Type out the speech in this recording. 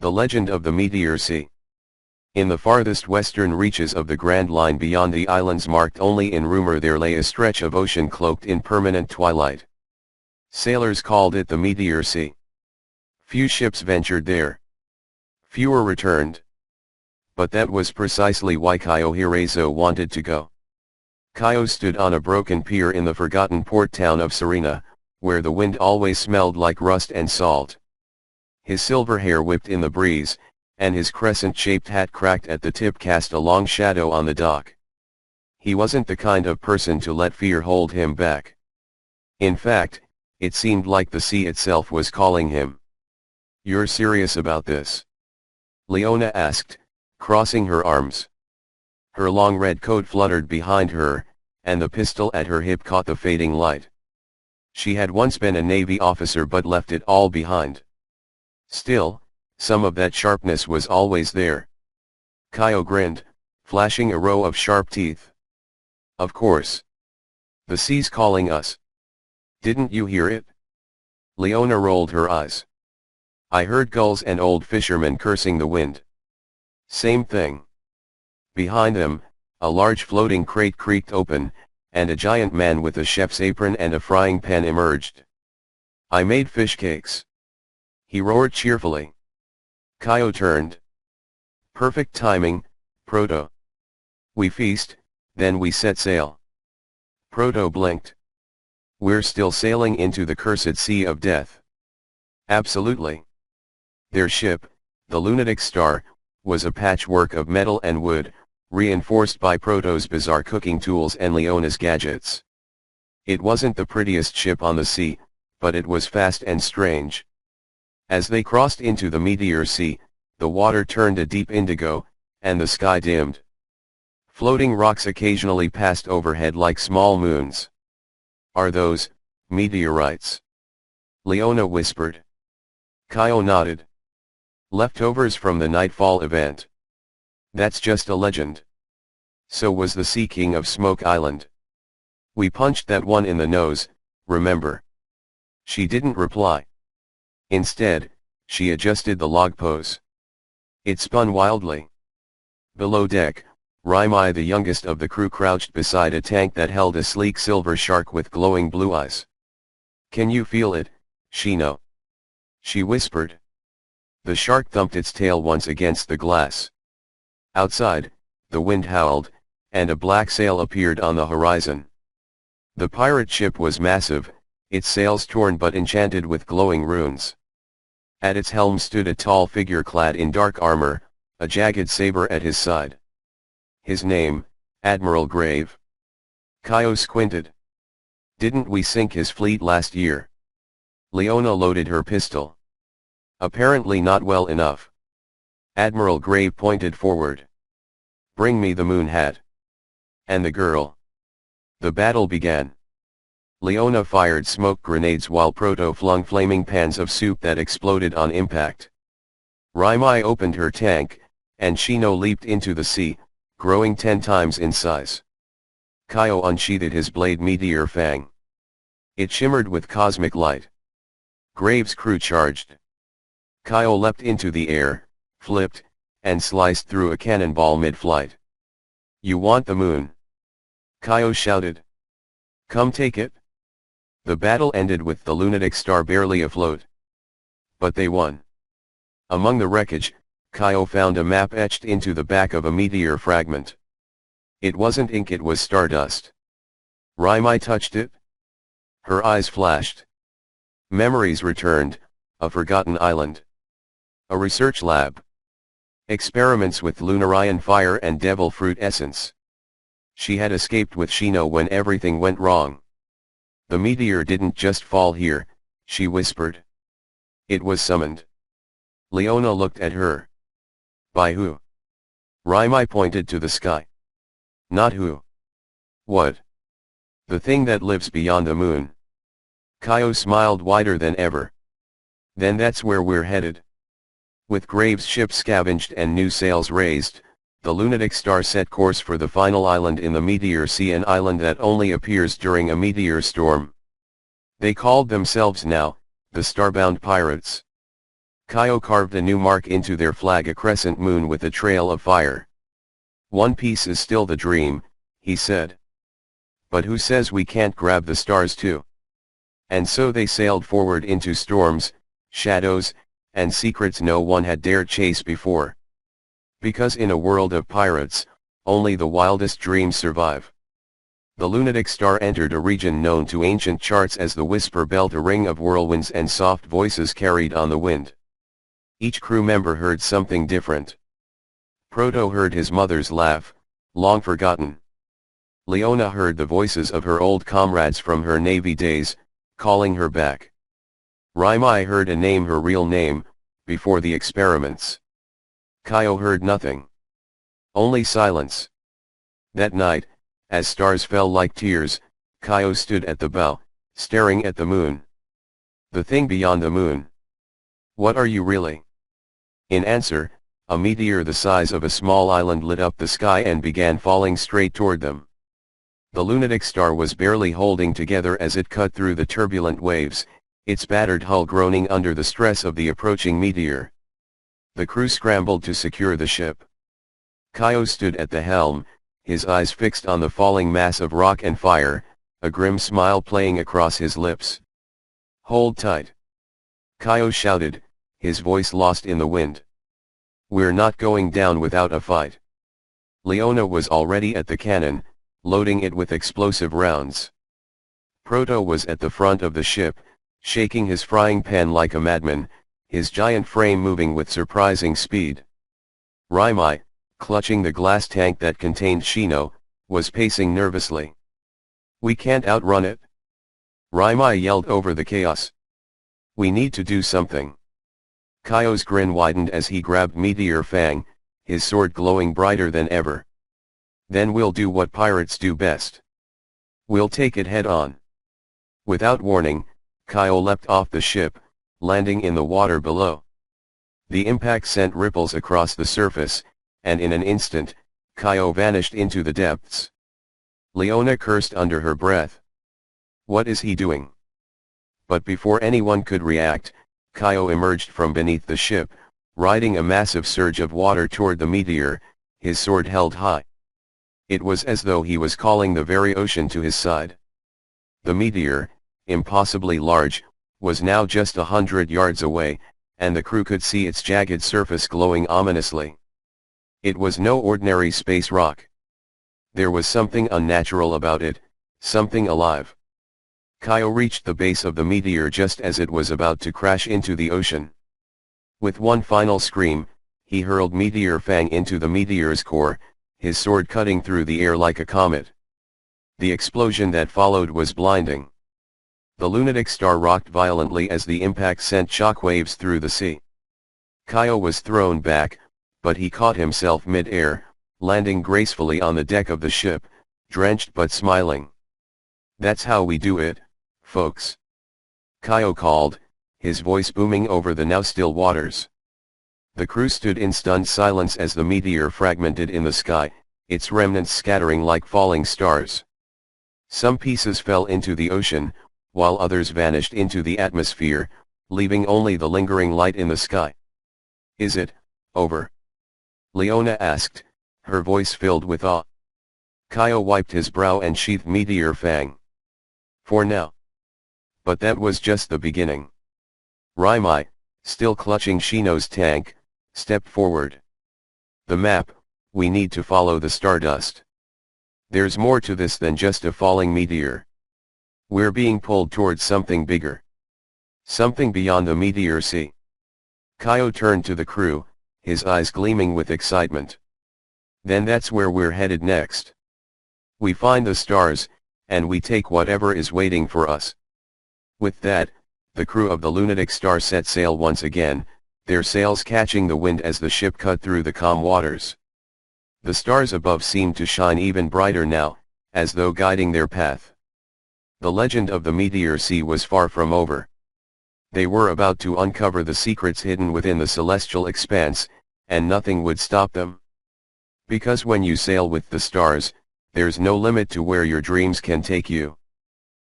The legend of the Meteor Sea. In the farthest western reaches of the Grand Line beyond the islands marked only in rumor there lay a stretch of ocean cloaked in permanent twilight. Sailors called it the Meteor Sea. Few ships ventured there. Fewer returned. But that was precisely why Caio Hirezo wanted to go. Caio stood on a broken pier in the forgotten port town of Serena, where the wind always smelled like rust and salt. His silver hair whipped in the breeze, and his crescent-shaped hat cracked at the tip cast a long shadow on the dock. He wasn't the kind of person to let fear hold him back. In fact, it seemed like the sea itself was calling him. "You're serious about this?" Leona asked, crossing her arms. Her long red coat fluttered behind her, and the pistol at her hip caught the fading light. She had once been a Navy officer but left it all behind. Still, some of that sharpness was always there. Caio grinned, flashing a row of sharp teeth. "Of course. The sea's calling us. Didn't you hear it?" Leona rolled her eyes. "I heard gulls and old fishermen cursing the wind." "Same thing." Behind them, a large floating crate creaked open, and a giant man with a chef's apron and a frying pan emerged. "I made fish cakes," he roared cheerfully. Caio turned. "Perfect timing, Proto. We feast, then we set sail." Proto blinked. "We're still sailing into the cursed sea of death." "Absolutely." Their ship, the Lunatic Star, was a patchwork of metal and wood, reinforced by Proto's bizarre cooking tools and Leona's gadgets. It wasn't the prettiest ship on the sea, but it was fast and strange. As they crossed into the Meteor Sea, the water turned a deep indigo, and the sky dimmed. Floating rocks occasionally passed overhead like small moons. "Are those meteorites?" Leona whispered. Caio nodded. "Leftovers from the Nightfall event. That's just a legend. So was the Sea King of Smoke Island. We punched that one in the nose, remember?" She didn't reply. Instead, she adjusted the log pose. It spun wildly. Below deck, Raimai, the youngest of the crew, crouched beside a tank that held a sleek silver shark with glowing blue eyes. "Can you feel it, Shino?" she whispered. The shark thumped its tail once against the glass. Outside, the wind howled, and a black sail appeared on the horizon. The pirate ship was massive, its sails torn but enchanted with glowing runes. At its helm stood a tall figure clad in dark armor, a jagged saber at his side. His name, Admiral Grave. Caio squinted. "Didn't we sink his fleet last year?" Leona loaded her pistol. "Apparently not well enough." Admiral Grave pointed forward. "Bring me the moon hat." "And the girl." The battle began. Leona fired smoke grenades while Proto flung flaming pans of soup that exploded on impact. Raimai opened her tank, and Shino leaped into the sea, growing 10 times in size. Caio unsheathed his blade Meteor Fang. It shimmered with cosmic light. Graves' crew charged. Caio leapt into the air, flipped, and sliced through a cannonball mid-flight. "You want the moon?" Caio shouted. "Come take it." The battle ended with the Lunatic Star barely afloat. But they won. Among the wreckage, Caio found a map etched into the back of a meteor fragment. It wasn't ink, it was stardust. Raimai touched it. Her eyes flashed. Memories returned, a forgotten island. A research lab. Experiments with Lunarian fire and devil fruit essence. She had escaped with Shino when everything went wrong. "The meteor didn't just fall here," she whispered. "It was summoned." Leona looked at her. "By who?" Raimai pointed to the sky. "Not who." "What?" "The thing that lives beyond the moon." Caio smiled wider than ever. "Then that's where we're headed." With Graves' ship scavenged and new sails raised, the Lunatic Star set course for the final island in the Meteor Sea, an island that only appears during a meteor storm. They called themselves now, the Starbound Pirates. Kaio carved a new mark into their flag, a crescent moon with a trail of fire. "One Piece is still the dream," he said. "But who says we can't grab the stars too?" And so they sailed forward into storms, shadows, and secrets no one had dared chase before. Because in a world of pirates, only the wildest dreams survive. The lunatic star entered a region known to ancient charts as the Whisper Belt, a ring of whirlwinds and soft voices carried on the wind. Each crew member heard something different. Proto heard his mother's laugh, long forgotten. Leona heard the voices of her old comrades from her Navy days, calling her back. Raimai heard a name, her real name, before the experiments. Kaio heard nothing. Only silence. That night, as stars fell like tears, Kaio stood at the bow, staring at the moon. The thing beyond the moon. "What are you really?" In answer, a meteor the size of a small island lit up the sky and began falling straight toward them. The lunatic star was barely holding together as it cut through the turbulent waves, its battered hull groaning under the stress of the approaching meteor. The crew scrambled to secure the ship. Kaio stood at the helm, his eyes fixed on the falling mass of rock and fire, a grim smile playing across his lips. "Hold tight!" Kaio shouted, his voice lost in the wind. "We're not going down without a fight." Leona was already at the cannon, loading it with explosive rounds. Proto was at the front of the ship, shaking his frying pan like a madman, his giant frame moving with surprising speed. Raimai, clutching the glass tank that contained Shino, was pacing nervously. "We can't outrun it!" Raimai yelled over the chaos. "We need to do something." Kaio's grin widened as he grabbed Meteor Fang, his sword glowing brighter than ever. "Then we'll do what pirates do best. We'll take it head on." Without warning, Kaio leapt off the ship, landing in the water below. The impact sent ripples across the surface, and in an instant, Kaio vanished into the depths. Leona cursed under her breath. "What is he doing?" But before anyone could react, Kaio emerged from beneath the ship, riding a massive surge of water toward the meteor, his sword held high. It was as though he was calling the very ocean to his side. The meteor, impossibly large, was now just 100 yards away, and the crew could see its jagged surface glowing ominously. It was no ordinary space rock. There was something unnatural about it, something alive. Kaio reached the base of the meteor just as it was about to crash into the ocean. With one final scream, he hurled Meteor Fang into the meteor's core, his sword cutting through the air like a comet. The explosion that followed was blinding. The lunatic star rocked violently as the impact sent shockwaves through the sea. Kaio was thrown back, but he caught himself mid-air, landing gracefully on the deck of the ship, drenched but smiling. "That's how we do it, folks," Kaio called, his voice booming over the now still waters. The crew stood in stunned silence as the meteor fragmented in the sky, its remnants scattering like falling stars. Some pieces fell into the ocean, while others vanished into the atmosphere, leaving only the lingering light in the sky. "Is it over?" Leona asked, her voice filled with awe. Kaio wiped his brow and sheathed Meteor Fang. "For now." But that was just the beginning. Raimai, still clutching Shino's tank, stepped forward. "The map, we need to follow the stardust. There's more to this than just a falling meteor. We're being pulled towards something bigger. Something beyond the Meteor Sea." Kaio turned to the crew, his eyes gleaming with excitement. "Then that's where we're headed next. We find the stars, and we take whatever is waiting for us." With that, the crew of the lunatic star set sail once again, their sails catching the wind as the ship cut through the calm waters. The stars above seemed to shine even brighter now, as though guiding their path. The legend of the Meteor Sea was far from over. They were about to uncover the secrets hidden within the celestial expanse, and nothing would stop them. Because when you sail with the stars, there's no limit to where your dreams can take you.